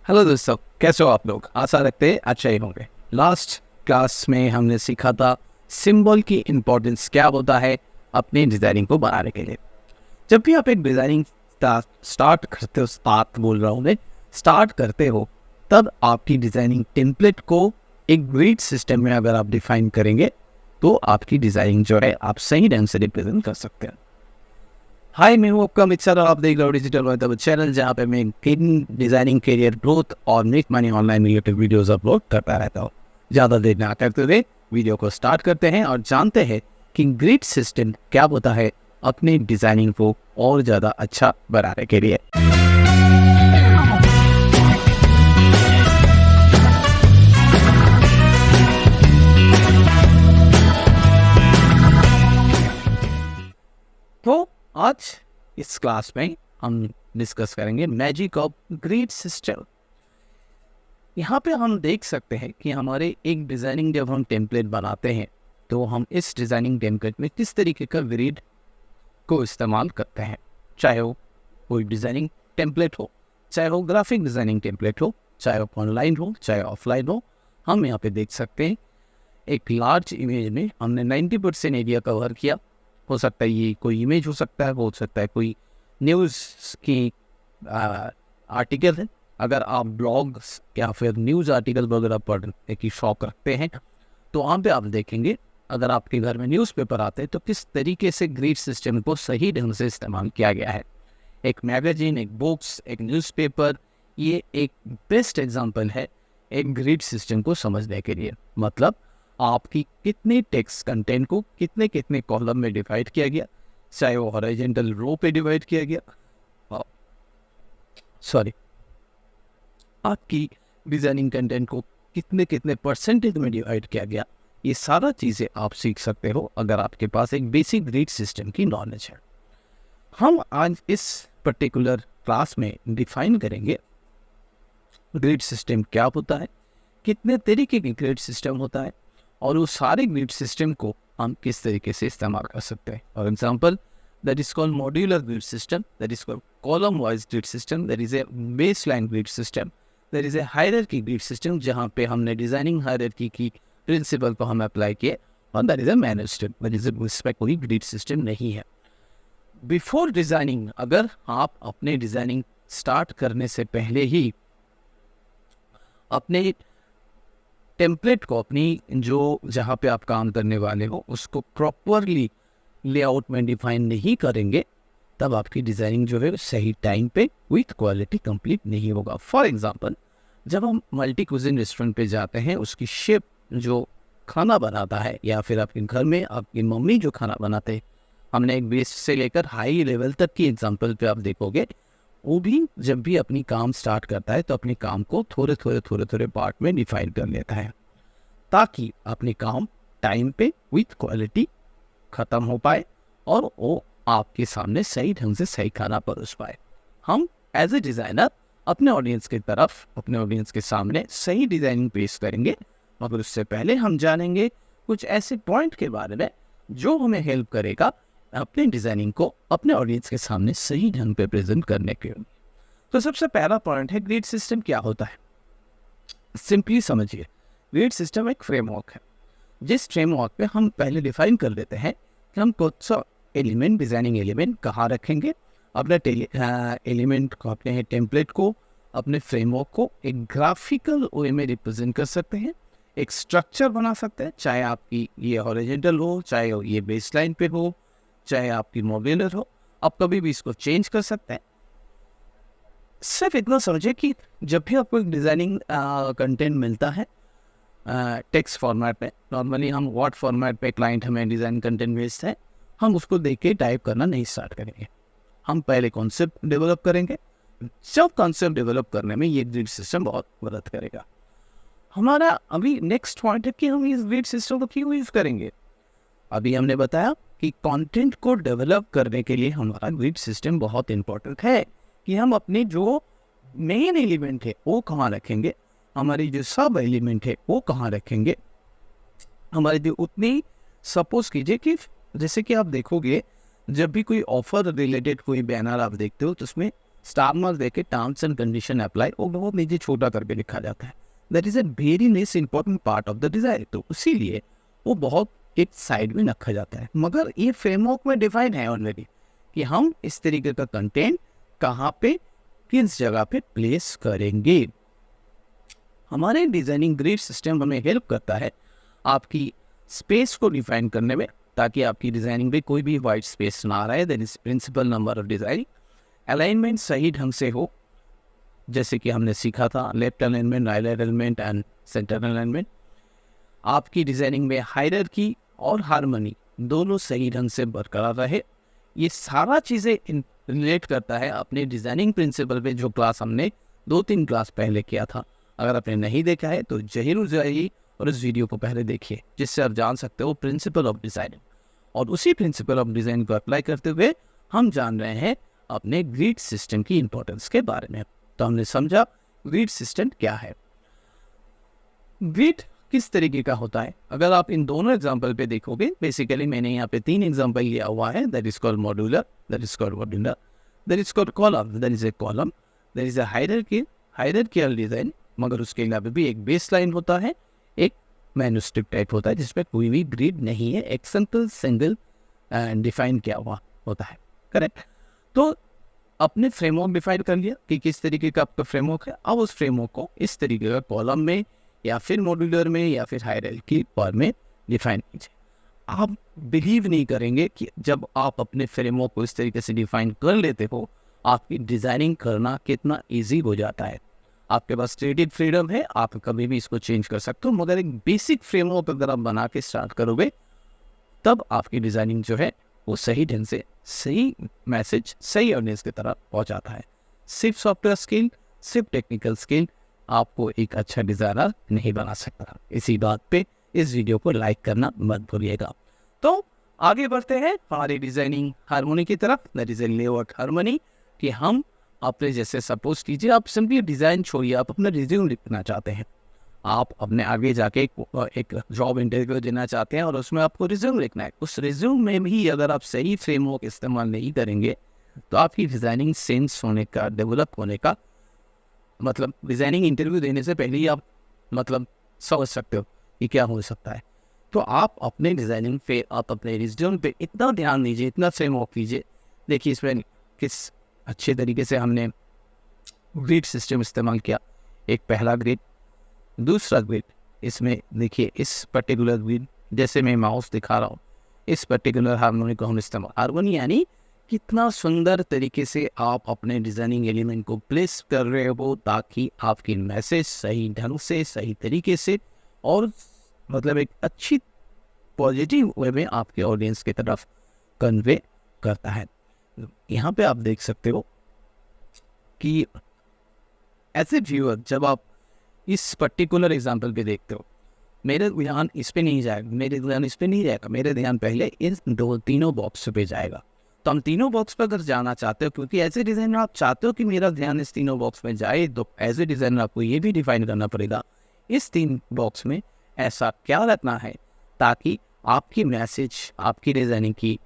Hello दोस्तों, कैसे हो आप लोग। आशा रखते हैं अच्छा ही होंगे। लास्ट क्लास में हमने सीखा था सिंबल की इम्पोर्टेंस क्या होता है अपनी डिज़ाइनिंग को बनाने के लिए। जब भी आप एक डिज़ाइनिंग स्टार्ट करते हो, स्टार्ट करते हो, तब आपकी डिज़ाइनिंग टेम्पलेट को एक ग्रिड सिस्टम में अगर आप डिफाइन करेंगे तो आपकी डिज़ाइनिंग जो है आप सही ढंग से रिप्रेजेंट कर सकते हैं। हाय, मैं हूँ आपका मिक्सर और आप देख रहे हो डिजिटल चैनल, जहाँ पे मैं डिजाइनिंग, करियर ग्रोथ और make money online related videos upload करता रहता हूँ। ज़्यादा देर ना करते हुए वीडियो को स्टार्ट करते हैं और जानते हैं कि ग्रिड सिस्टम क्या होता है अपनी डिजाइनिंग को और ज़्यादा अच्छा बनाने के लिए। तो आज इस क्लास में हम डिस्कस करेंगे मैजिक ऑफ ग्रिड सिस्टम। यहाँ पे हम देख सकते हैं कि हमारे एक डिज़ाइनिंग जब हम टेम्पलेट बनाते हैं तो हम इस डिज़ाइनिंग टेम्पलेट में किस तरीके का ग्रिड को इस्तेमाल करते हैं। चाहे वो कोई डिज़ाइनिंग टेम्पलेट हो, चाहे वो ग्राफिक डिज़ाइनिंग टेम्पलेट हो, चाहे वो ऑनलाइन हो, चाहे ऑफलाइन हो, हम यहाँ पे देख सकते हैं एक लार्ज इमेज में हमने 90% एरिया कवर किया। हो सकता है ये कोई इमेज हो सकता है, हो सकता है कोई न्यूज़ की आर्टिकल है। अगर आप ब्लॉग्स या फिर न्यूज़ आर्टिकल वगैरह पढ़ने की शौक रखते हैं तो वहाँ पे आप देखेंगे, अगर आपके घर में न्यूज़पेपर आते हैं तो किस तरीके से ग्रिड सिस्टम को सही ढंग से इस्तेमाल किया गया है। एक मैगजीन, एक बुक्स, एक न्यूज़पेपर, ये एक बेस्ट एग्जांपल है एक ग्रिड सिस्टम को समझने के लिए। मतलब आपकी कितने टेक्स्ट कंटेंट को कितने कितने कॉलम में डिवाइड किया गया, चाहे वो हॉरिजॉन्टल रो पे डिवाइड किया गया, सॉरी, आपकी डिजाइनिंग कंटेंट को कितने कितने परसेंटेज में डिवाइड किया गया। ये सारा चीज़ें आप सीख सकते हो अगर आपके पास एक बेसिक ग्रिड सिस्टम की नॉलेज है। हम आज इस पर्टिकुलर क्लास में डिफाइन करेंगे ग्रिड सिस्टम क्या होता है, कितने तरीके के ग्रिड सिस्टम होता है और उस सारे ग्रिड सिस्टम को हम किस तरीके से इस्तेमाल कर सकते हैं। For example, that is called modular grid system, that is called column wise grid system, there is a baseline grid system, there is a hierarchy grid system, जहाँ पे हमने डिजाइनिंग हायरार्की की प्रिंसिपल को हम अप्लाई किए, और that is a managed system, that is a उसमें कोई ग्रिड सिस्टम नहीं है। बिफोर डिजाइनिंग, अगर आप अपने डिजाइनिंग स्टार्ट करने से पहले ही अपने टेम्पलेट को, अपनी जो जहाँ पे आप काम करने वाले हो, उसको प्रॉपरली लेआउट में डिफाइन नहीं करेंगे, तब आपकी डिज़ाइनिंग जो है सही टाइम पे विथ क्वालिटी कंप्लीट नहीं होगा। फॉर एग्जांपल, जब हम मल्टी क्विज़िन रेस्टोरेंट पे जाते हैं, उसकी शेफ जो खाना बनाता है या फिर आपके घर में आपकी मम्मी जो खाना बनाते हैं, हमने एक बेस से लेकर हाई लेवल तक की एग्जांपल पे आप देखोगे, वो भी जब भी अपनी काम स्टार्ट करता है तो अपने काम को थोड़े थोड़े पार्ट में डिफाइन कर लेता है ताकि अपने काम टाइम पे विथ क्वालिटी ख़त्म हो पाए और वो आपके सामने सही ढंग से सही खाना परोस पाए। हम एज ए डिज़ाइनर अपने ऑडियंस की तरफ, अपने ऑडियंस के सामने सही डिज़ाइनिंग पेश करेंगे, मगर उससे पहले हम जानेंगे कुछ ऐसे पॉइंट के बारे में जो हमें हेल्प करेगा अपने डिज़ाइनिंग को अपने ऑडियंस के सामने सही ढंग पे प्रेजेंट करने के लिए। तो सबसे पहला पॉइंट है, ग्रिड सिस्टम क्या होता है। सिंपली समझिए, ग्रिड सिस्टम एक फ्रेमवर्क है जिस फ्रेमवर्क पे हम पहले डिफाइन कर लेते हैं कि हम कौन सा एलिमेंट, डिज़ाइनिंग एलिमेंट कहाँ रखेंगे। अपने एलिमेंट को, अपने टेम्पलेट को, अपने फ्रेमवर्क को एक ग्राफिकल वे में रिप्रेजेंट कर सकते हैं, एक स्ट्रक्चर बना सकते हैं, चाहे आपकी ये हॉरिजॉन्टल हो, चाहे ये बेसलाइन पे हो, चाहे आपकी मॉड्यूलर हो, आप कभी भी इसको चेंज कर सकते हैं। सिर्फ इतना समझे कि जब भी आपको एक डिज़ाइनिंग कंटेंट मिलता है टेक्स्ट फॉर्मेट में, नॉर्मली हम वर्ड फॉर्मेट पे क्लाइंट हमें डिज़ाइन कंटेंट भेजते हैं, हम उसको देख के टाइप करना नहीं स्टार्ट करेंगे। हम पहले कॉन्सेप्ट डेवलप करेंगे। जब कॉन्सेप्ट डेवलप करने में ये ग्रिड सिस्टम बहुत मदद करेगा। हमारा अभी नेक्स्ट पॉइंट है कि हम इस ग्रिड सिस्टम को क्यों यूज़ करेंगे। अभी हमने बताया कि कंटेंट को डेवलप करने के लिए हमारा ग्रिड सिस्टम बहुत इंपॉर्टेंट है कि हम अपने जो मेन एलिमेंट है वो कहाँ रखेंगे, हमारी जो सब एलिमेंट है वो कहाँ रखेंगे, हमारी जो उतनी, सपोज कीजिए कि जैसे कि आप देखोगे जब भी कोई ऑफर रिलेटेड कोई बैनर आप देखते हो तो उसमें स्टार मार्क देके टर्म्स एंड कंडीशन अप्लाई वो बहुत नीचे छोटा करके लिखा जाता है। That is a very less important part of the design, तो इसीलिए वो बहुत एक साइड में रखा जाता है। मगर ये फ्रेमवर्क में डिफाइन है ऑलरेडी कि हम इस तरीके का कंटेंट कहाँ पे किस जगह पे प्लेस करेंगे। हमारे डिजाइनिंग ग्रिड सिस्टम हमें हेल्प करता है आपकी स्पेस को डिफाइन करने में, ताकि आपकी डिजाइनिंग में कोई भी वाइट स्पेस ना रहे। That is principle number of designing. Alignment सही ढंग से हो, जैसे कि हमने सीखा था left alignment, right alignment and centre alignment. आपकी डिजाइनिंग में हायरार्की और हार्मनी दोनों सही ढंग से बरकरार रहे। ये सारा चीज़ें रिलेट करता है अपने डिजाइनिंग प्रिंसिपल पे, जो क्लास हमने 2-3 क्लास पहले किया था। अगर आपने नहीं देखा है तो जरूर जाइए और इस वीडियो को पहले देखिए, जिससे आप जान सकते हो प्रिंसिपल ऑफ डिजाइनिंग। और उसी प्रिंसिपल ऑफ डिजाइन को अप्लाई करते हुए हम जान रहे हैं अपने ग्रिड सिस्टम की इंपॉर्टेंस के बारे में। तो हमने समझा ग्रिड सिस्टम क्या है, ग्रिड किस तरीके का होता है। अगर आप इन दोनों एग्जांपल पे देखोगे, बेसिकली मैंने यहाँ पे 3 एग्जांपल लिया हुआ है। That is called modular, that is called modular, that is called column, that is a column, that is a hierarchical design. मगर उसके अलावा भी एक बेस लाइन होता है, एक मैन्युस्क्रिप्ट टाइप होता है जिसमें कोई भी ग्रिड नहीं है, एक सिंगल डिफाइन किया हुआ होता है। करेक्ट। तो अपने फ्रेमवर्क डिफाइन कर लिया कि किस तरीके का आपका फ्रेमवर्क है। अब उस फ्रेमवर्क को इस तरीके का कॉलम में या फिर मॉड्यूलर में या फिर हायरार्की फॉर्म में डिफाइन कीजिए। आप बिलीव नहीं करेंगे कि जब आप अपने फ्रेमवर्क को इस तरीके से डिफाइन कर लेते हो, आपकी डिजाइनिंग करना कितना इजी हो जाता है। आपके पास क्रिएटिव फ्रीडम है, आप कभी भी इसको चेंज कर सकते हो। मगर एक बेसिक फ्रेमवर्क अगर आप बना के स्टार्ट करोगे, तब आपकी डिजाइनिंग जो है वो सही ढंग से सही मैसेज सही ऑडियंस की तरफ पहुंचाता है। सिर्फ सॉफ्टवेयर स्किल, सिर्फ टेक्निकल स्किल आपको एक अच्छा डिजाइनर नहीं बना सकता। इसी बात पे इस वीडियो को लाइक करना मत भूलिएगा। तो आगे बढ़ते हैं हमारी डिजाइनिंग हार्मोनी की तरफ, that is a layout harmony. कि हम अपने जैसे सपोज कीजिए आप सिंपली डिजाइन छोड़िए, आप अपना रिज्यूम लिखना चाहते हैं, आप अपने आगे जाके एक जॉब इंटरव्यू देना चाहते हैं और उसमें आपको रिज्यूम लिखना है। उस रिज्यूम में भी अगर आप सही फ्रेमवर्क इस्तेमाल नहीं करेंगे तो आपकी डिजाइनिंग सेंस होने का, डेवलप होने का मतलब डिजाइनिंग इंटरव्यू देने से पहले ही आप मतलब समझ सकते हो कि क्या हो सकता है। तो आप अपने डिजाइनिंग पे, आप अपने रिज्यूम पे इतना ध्यान दीजिए, इतना फ्रेमवर्क कीजिए। देखिए इसमें किस अच्छे तरीके से हमने ग्रिड सिस्टम इस्तेमाल किया। एक पहला ग्रिड, दूसरा ग्रिड, इसमें देखिए इस पर्टिकुलर ग्रिड, जैसे मैं माउस दिखा रहा हूँ, इस पर्टिकुलर हार्मोनी को हम इस्तेमाल, हार्मोनी यानी कितना सुंदर तरीके से आप अपने डिजाइनिंग एलिमेंट को प्लेस कर रहे हो, ताकि आपकी मैसेज सही ढंग से, सही तरीके से और मतलब एक अच्छी पॉजिटिव वे में आपके ऑडियंस की तरफ कन्वे करता है। यहाँ पे आप देख सकते हो कि एज ए व्यूअर जब आप इस पर्टिकुलर एग्जाम्पल पे देखते हो, मेरे ध्यान इस पे नहीं जाएगा, मेरे ध्यान पहले इन तीनों बॉक्स पे जाएगा। तो हम तीनों बॉक्स पर अगर जाना चाहते हो, क्योंकि एज ए डिजाइनर आप चाहते हो कि मेरा ध्यान इस तीनों बॉक्स में जाए, तो एज ए डिजाइनर आपको ये भी डिफाइन करना पड़ेगा इस 3 बॉक्स में ऐसा क्या रखना है ताकि आपकी मैसेज, आपकी डिजाइनिंग की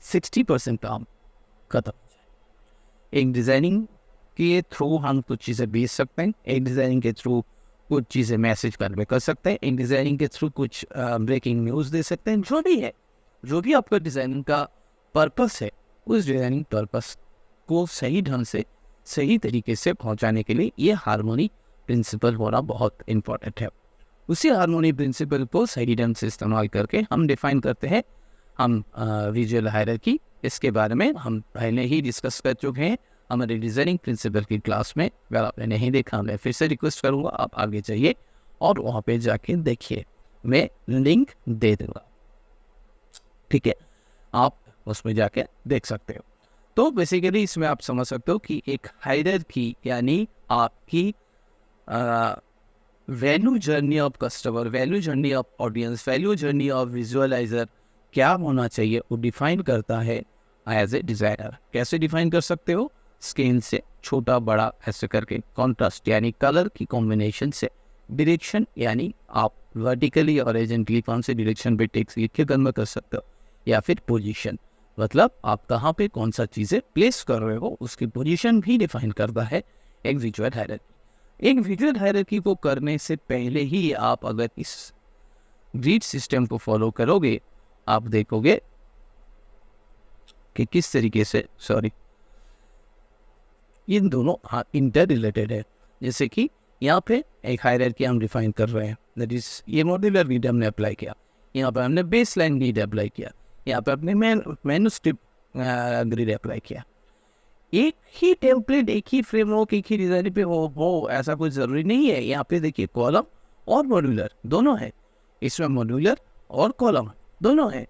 60% काम खत्म हो जाए। एक डिजाइनिंग के थ्रू हम कुछ चीज़ें बेच सकते हैं, एक डिजाइनिंग के थ्रू कुछ चीज़ें मैसेज कन्वे कर सकते हैं, एक डिजाइनिंग के थ्रू कुछ ब्रेकिंग न्यूज़ दे सकते हैं। जो भी है, जो भी आपका डिजाइनिंग का पर्पस है, उस डिजाइनिंग पर्पस को सही ढंग से, सही तरीके से पहुंचाने के लिए ये हार्मोनी प्रिंसिपल होना बहुत इम्पोर्टेंट है। उसी हार्मोनी प्रिंसिपल को सही ढंग से इस्तेमाल करके हम डिफाइन करते हैं हम विजुअल हायरार्की। इसके बारे में हम पहले ही डिस्कस कर चुके हैं हमारे डिजाइनिंग प्रिंसिपल की क्लास में। अगर आपने नहीं देखा, मैं फिर से रिक्वेस्ट करूँगा आप आगे जाइए और वहाँ पे जाके देखिए, मैं लिंक दे दूँगा, ठीक है, आप उसमें जाके देख सकते हो। तो बेसिकली इसमें आप समझ सकते हो कि एक हायरार्की यानी आपकी value journey of customer, value journey of audience, value journey of visualiser क्या होना चाहिए वो डिफाइन करता है एज ए डिज़ाइनर। कैसे डिफाइन कर सकते हो? स्केल से, छोटा बड़ा ऐसे करके, कॉन्ट्रास्ट यानी कलर की कॉम्बिनेशन से, डायरेक्शन यानी आप वर्टिकली और हॉरिजॉन्टली कौन से डायरेक्शन पे टेक्स्ट लिख के कन्वर्ट कर सकते हो, या फिर पोजीशन मतलब आप कहाँ पे कौन सा चीज़ें प्लेस कर रहे हो उसकी पोजीशन भी डिफाइन करता है एक विजुअल हायरार्की। एक विजुअल हायरार्की को करने से पहले ही आप अगर इस ग्रिड सिस्टम को फॉलो करोगे, आप देखोगे कि किस तरीके से इन दोनों इंटर रिलेटेड है। जैसे कि यहाँ पे एक हायरार्की हम डिफाइन कर रहे हैं, दैट इज ये मॉड्यूलर ग्रिड हमने अप्लाई किया, यहाँ पे हमने बेस लाइन ग्रिड अप्लाई किया, यहाँ पे अपने मैन्युस्क्रिप्ट ग्रिड अप्लाई किया। एक ही टेम्पलेट, एक ही फ्रेमवर्क, एक ही डिजाइन पे हो ऐसा कुछ ज़रूरी नहीं है। यहाँ पे देखिए कॉलम और मॉड्यूलर दोनों है, इसमें मॉड्यूलर और कॉलम दोनों है।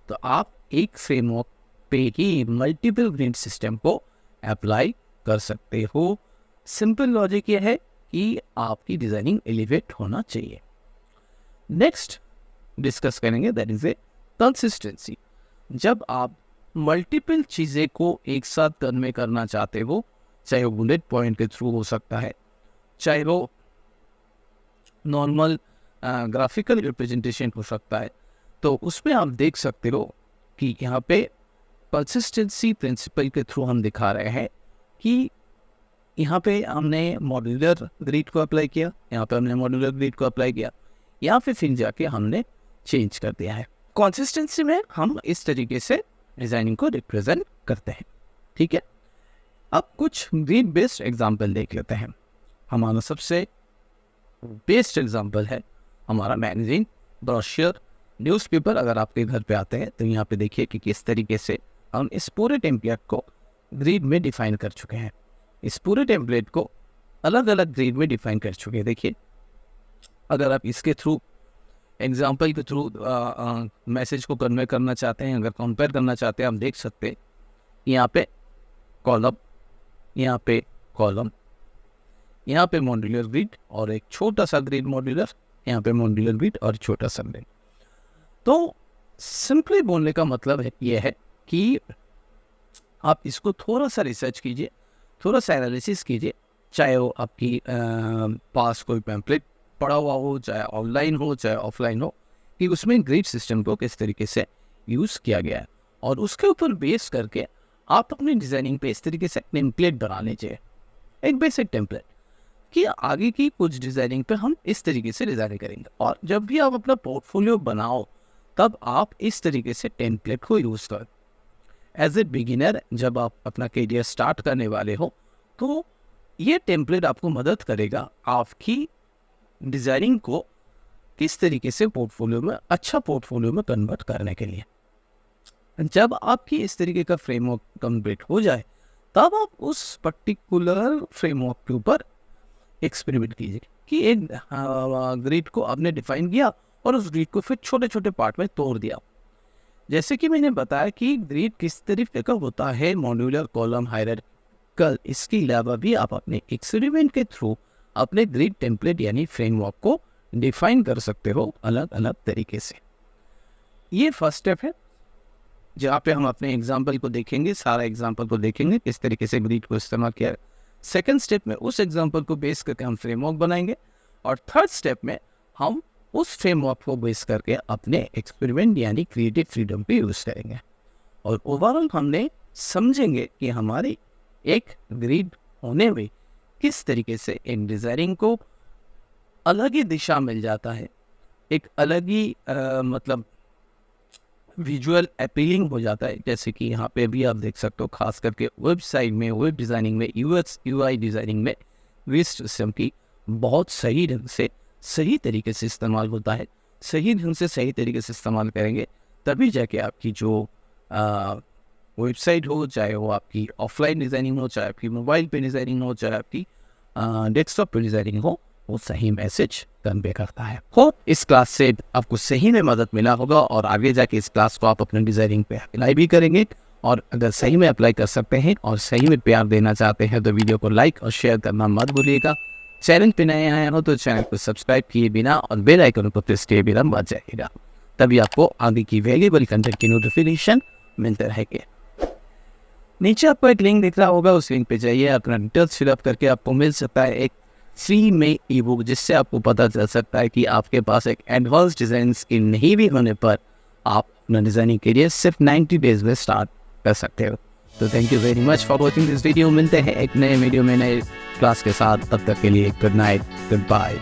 तो आप एक फ्रेमवर्क पे ही मल्टीपल ग्रिड सिस्टम को अप्लाई कर सकते हो। सिंपल लॉजिक ये है कि आपकी डिजाइनिंग एलिवेट होना चाहिए। नेक्स्ट डिस्कस करेंगे दैट इज ए कंसिस्टेंसी। जब आप मल्टीपल चीज़ें को एक साथ कन्वे करना चाहते हो, चाहे वो बुलेट पॉइंट के थ्रू हो सकता है, चाहे वो नॉर्मल ग्राफिकल रिप्रेजेंटेशन हो सकता है, तो उसमें आप देख सकते हो कि यहाँ पे कंसिस्टेंसी प्रिंसिपल के थ्रू हम दिखा रहे हैं कि यहाँ पे हमने मॉड्यूलर ग्रिड को अप्लाई किया, यहाँ पे हमने मॉड्यूलर ग्रिड को अप्लाई किया, या फिर जाके हमने चेंज कर दिया है। कंसिस्टेंसी में हम इस तरीके से डिजाइनिंग को रिप्रेजेंट करते हैं। ठीक है, अब कुछ ग्रिड बेस्ड एग्जांपल देख लेते हैं। हमारा सबसे बेस्ट एग्जांपल है हमारा मैगजीन, ब्रोशर, न्यूज़पेपर। अगर आपके घर पे आते हैं तो यहाँ पे देखिए कि किस तरीके से हम इस पूरे टेम्पलेट को ग्रिड में डिफाइन कर चुके हैं। इस पूरे टेम्पलेट को अलग अलग ग्रिड में डिफाइन कर चुके हैं। देखिए, अगर आप इसके थ्रू एग्जाम्पल के थ्रू मैसेज को कन्वे करना चाहते हैं, अगर कंपेयर करना चाहते हैं, आप देख सकते हैं यहाँ पे कॉलम, यहाँ पे कॉलम, यहाँ पे मॉड्यूलर ग्रिड और एक छोटा सा ग्रिड मॉड्यूलर, यहाँ पे मॉड्यूलर ग्रिड और छोटा सा ग्रिड। तो सिंपली बोलने का मतलब है ये है कि आप इसको थोड़ा सा रिसर्च कीजिए, थोड़ा सा एनालिसिस कीजिए, चाहे वो आपकी पास कोई पैम्पलेट पड़ा हुआ हो, चाहे ऑनलाइन हो चाहे ऑफलाइन हो, कि उसमें ग्रिड सिस्टम को किस तरीके से यूज़ किया गया है, और उसके ऊपर बेस करके आप अपनी डिज़ाइनिंग पे इस तरीके से टेम्पलेट बना लीजिए, एक बेसिक टेम्पलेट, कि आगे की कुछ डिज़ाइनिंग पे हम इस तरीके से डिज़ाइन करेंगे। और जब भी आप अपना पोर्टफोलियो बनाओ तब आप इस तरीके से टेम्पलेट को यूज़ करें। एज ए बिगिनर जब आप अपना करियर स्टार्ट करने वाले हो तो ये टेम्पलेट आपको मदद करेगा आपकी डिज़ाइनिंग को किस तरीके से पोर्टफोलियो में, अच्छा पोर्टफोलियो में कन्वर्ट करने के लिए। जब आपकी इस तरीके का फ्रेमवर्क कंप्लीट हो जाए तब आप उस पर्टिकुलर फ्रेमवर्क के ऊपर एक्सपेरिमेंट कीजिए कि एक ग्रिड को आपने डिफाइन किया और उस ग्रिड को फिर छोटे छोटे पार्ट में तोड़ दिया। जैसे कि मैंने बताया कि ग्रिड किस तरीके का होता है, मॉड्यूलर, कॉलम, हायरार्किकल। इसके अलावा भी आप अपने एक्सपेरिमेंट के थ्रू अपने ग्रिड टेम्पलेट यानी फ्रेमवर्क को डिफाइन कर सकते हो अलग अलग तरीके से। ये फर्स्ट स्टेप है जहाँ पे हम अपने एग्जाम्पल को देखेंगे, सारा एग्जाम्पल को देखेंगे किस तरीके से ग्रिड को इस्तेमाल किया है। सेकेंड स्टेप में उस एग्जाम्पल को बेस करके हम फ्रेमवर्क बनाएंगे, और थर्ड स्टेप में हम उस फ्रेमवर्क को बेस करके अपने एक्सपेरिमेंट यानी क्रिएटिव फ्रीडम पे यूज़ करेंगे। और ओवरऑल हमने समझेंगे कि हमारी एक ग्रिड होने में किस तरीके से एक डिज़ाइनिंग को अलग ही दिशा मिल जाता है, एक अलग ही मतलब विजुअल अपीलिंग हो जाता है। जैसे कि यहाँ पे भी आप देख सकते हो, खास करके वेबसाइट में, वेब डिज़ाइनिंग में, यूएक्स यूआई डिज़ाइनिंग में ग्रिड सिस्टम की बहुत सही ढंग से, सही तरीके से इस्तेमाल होता है। सही ढंग से, सही तरीके से इस्तेमाल करेंगे तभी जाके आपकी जो वेबसाइट हो, चाहे वो आपकी ऑफलाइन डिज़ाइनिंग हो, चाहे आपकी मोबाइल पे डिज़ाइनिंग हो, चाहे आपकी डेस्कटॉप पे डिज़ाइनिंग हो, वो सही मैसेज कन्वे करता है। होप इस क्लास से आपको सही में मदद मिला होगा और आगे जाके इस क्लास को आप अपने डिज़ाइनिंग पे अप्लाई भी करेंगे। और अगर सही में अप्लाई कर सकते हैं और सही में प्यार देना चाहते हैं तो वीडियो को लाइक और शेयर करना मत भूलिएगा। चैनल पे नए आए हो तो चैनल को सब्सक्राइब किए बिना और बेल आइकन को प्रेस किए बिना मत जाइएगा, तभी आपको आगे की वैल्यूएबल कंटेंट की नोटिफिकेशन मिलते रहेंगे। नीचे आपको एक लिंक दिख रहा होगा, उस लिंक पे जाइए, अपना डिटेल्स फिलअप करके आपको मिल सकता है एक फ्री में ई बुक, जिससे आपको पता चल सकता है कि आपके पास एक एडवांस डिज़ाइन स्किल नहीं भी होने पर आप अपना डिज़ाइनिंग करियर सिर्फ 90 डेज में स्टार्ट कर सकते हो। तो thank you very much for watching this video. मिलते हैं एक नए वीडियो में नए क्लास के साथ, तब तक के लिए गुड नाइट, गुड बाय।